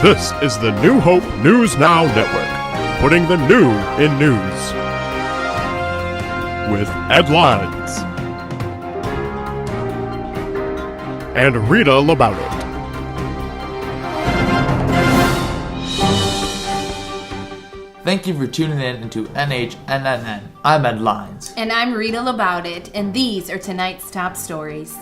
This is the New Hope News Now Network, putting the new in news. With headlines and Rita LaBoutit. Thank you for tuning in into NHNNN. I'm Ed Lines. And I'm Rita LaBoutit, and these are tonight's top stories.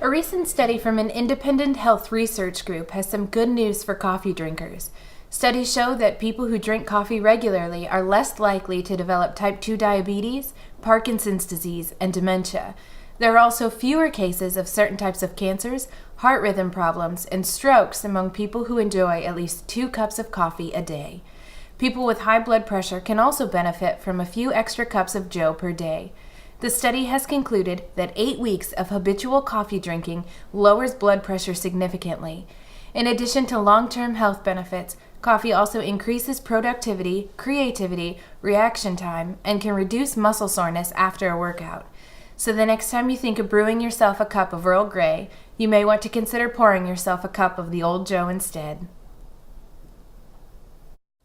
A recent study from an independent health research group has some good news for coffee drinkers. Studies show that people who drink coffee regularly are less likely to develop type 2 diabetes, Parkinson's disease, and dementia. There are also fewer cases of certain types of cancers, heart rhythm problems, and strokes among people who enjoy at least 2 cups of coffee a day. People with high blood pressure can also benefit from a few extra cups of Joe per day. The study has concluded that 8 weeks of habitual coffee drinking lowers blood pressure significantly. In addition to long-term health benefits, coffee also increases productivity, creativity, reaction time, and can reduce muscle soreness after a workout. So the next time you think of brewing yourself a cup of Earl Grey, you may want to consider pouring yourself a cup of the Old Joe instead.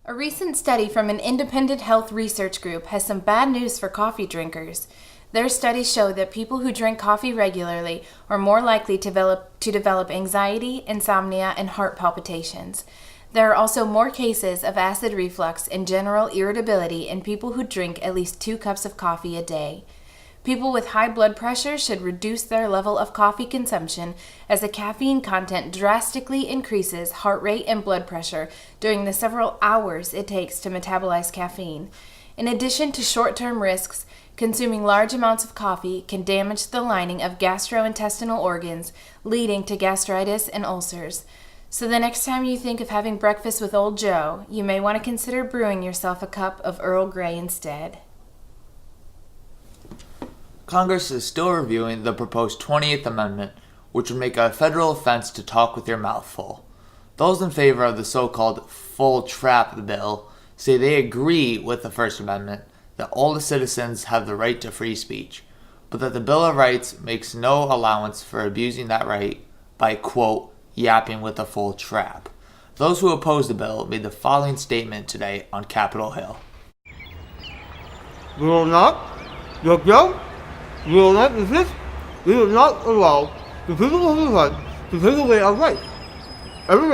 A recent study from an independent health research group has some bad news for coffee drinkers. Their studies show that people who drink coffee regularly are more likely to develop anxiety, insomnia, and heart palpitations. There are also more cases of acid reflux and general irritability in people who drink at least 2 cups of coffee a day. People with high blood pressure should reduce their level of coffee consumption, as the caffeine content drastically increases heart rate and blood pressure during the several hours it takes to metabolize caffeine. In addition to short-term risks, consuming large amounts of coffee can damage the lining of gastrointestinal organs, leading to gastritis and ulcers. So the next time you think of having breakfast with Old Joe, you may want to consider brewing yourself a cup of Earl Grey instead. Congress is still reviewing the proposed 20th Amendment, which would make a federal offense to talk with your mouth full. Those in favor of the so-called full trap bill say they agree with the First Amendment that all the citizens have the right to free speech, but that the Bill of Rights makes no allowance for abusing that right by, quote, yapping with a full trap. Those who oppose the bill made the following statement today on Capitol Hill. We will not resist, we will not allow the people who right to take away our rights. Every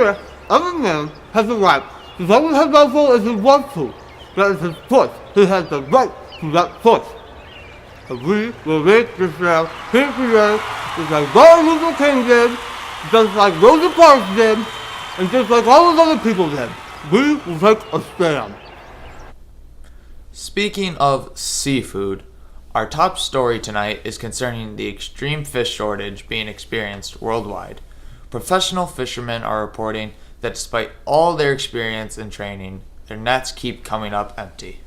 man has the right to talk with his mouth full as he wants to. That is his choice. He has the right to that choice. And we will raise this now here today, just like Martin Luther King did, just like Rosa Parks did, and just like all those other people did. We will take a stand. Speaking of seafood, our top story tonight is concerning the extreme fish shortage being experienced worldwide. Professional fishermen are reporting that despite all their experience and training, their nets keep coming up empty.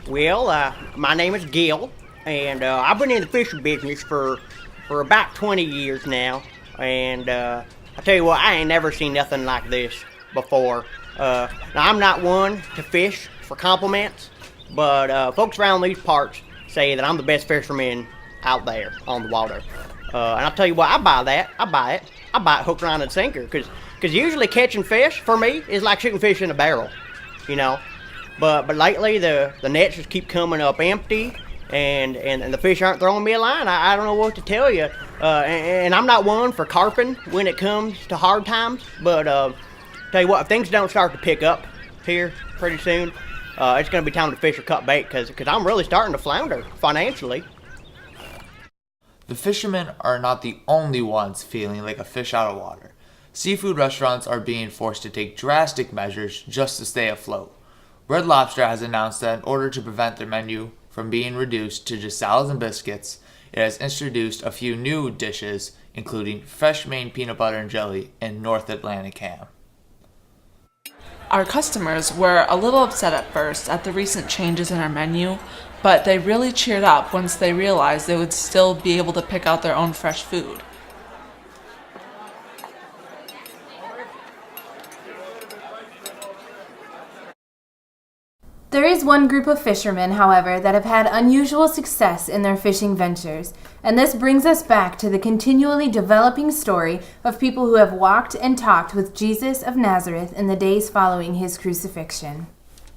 Well, my name is Gil, and I've been in the fishing business for about 20 years now, and I tell you what, I ain't never seen nothing like this before. Now, I'm not one to fish for compliments, but folks around these parts say that I'm the best fisherman out there on the water. And I'll tell you what, I buy that. I buy it hook, line, and sinker, because usually catching fish, for me, is like shooting fish in a barrel, you know. But lately, the nets just keep coming up empty, and the fish aren't throwing me a line. I don't know what to tell you. And I'm not one for carping when it comes to hard times, but tell you what, if things don't start to pick up here pretty soon, it's going to be time to fish or cut bait, because I'm really starting to flounder financially. The fishermen are not the only ones feeling like a fish out of water. Seafood restaurants are being forced to take drastic measures just to stay afloat. Red Lobster has announced that in order to prevent their menu from being reduced to just salads and biscuits, it has introduced a few new dishes, including fresh Maine peanut butter and jelly and North Atlantic ham. Our customers were a little upset at first at the recent changes in our menu, but they really cheered up once they realized they would still be able to pick out their own fresh food. There is one group of fishermen, however, that have had unusual success in their fishing ventures, and this brings us back to the continually developing story of people who have walked and talked with Jesus of Nazareth in the days following his crucifixion.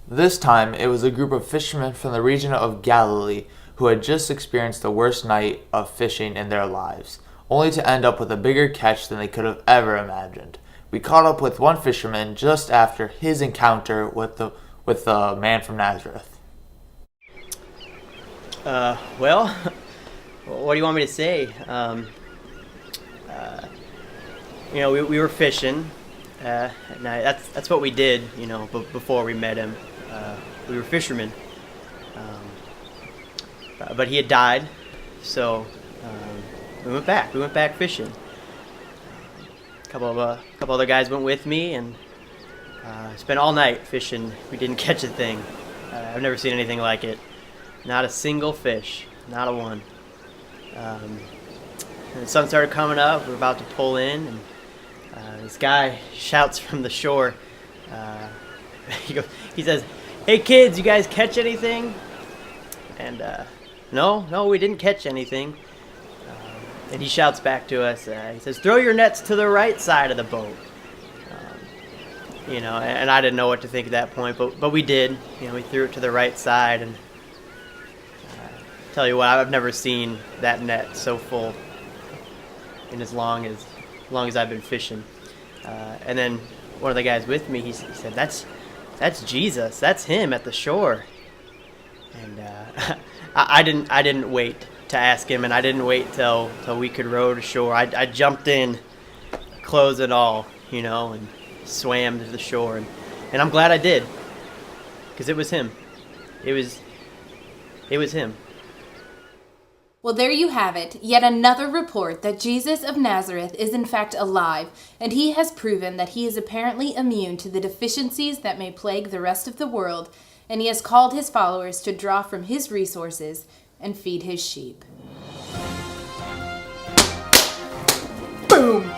This time, it was a group of fishermen from the region of Galilee who had just experienced the worst night of fishing in their lives, only to end up with a bigger catch than they could have ever imagined. We caught up with one fisherman just after his encounter with the man from Nazareth. Well, what do you want me to say? We were fishing at night. That's what we did, before we met him. We were fishermen. But he had died, so we went back. We went back fishing. A couple other guys went with me, and spent all night fishing. We didn't catch a thing. I've never seen anything like it. Not a single fish. Not a one. And the sun started coming up. We were about to pull in, and this guy shouts from the shore. He says, "Hey kids, you guys catch anything?" And no, we didn't catch anything. And he shouts back to us. He says, "Throw your nets to the right side of the boat." And I didn't know what to think at that point, but we did. We threw it to the right side, and tell you what, I've never seen that net so full in as long as I've been fishing. And then one of the guys with me, he said, "That's Jesus. That's him at the shore." And I didn't wait to ask him, and I didn't wait till we could row to shore. I jumped in, clothes and all, and swam to the shore, and I'm glad I did, because it was him. It was him. Well, there you have it, yet another report that Jesus of Nazareth is in fact alive, and he has proven that he is apparently immune to the deficiencies that may plague the rest of the world, and he has called his followers to draw from his resources and feed his sheep. Boom!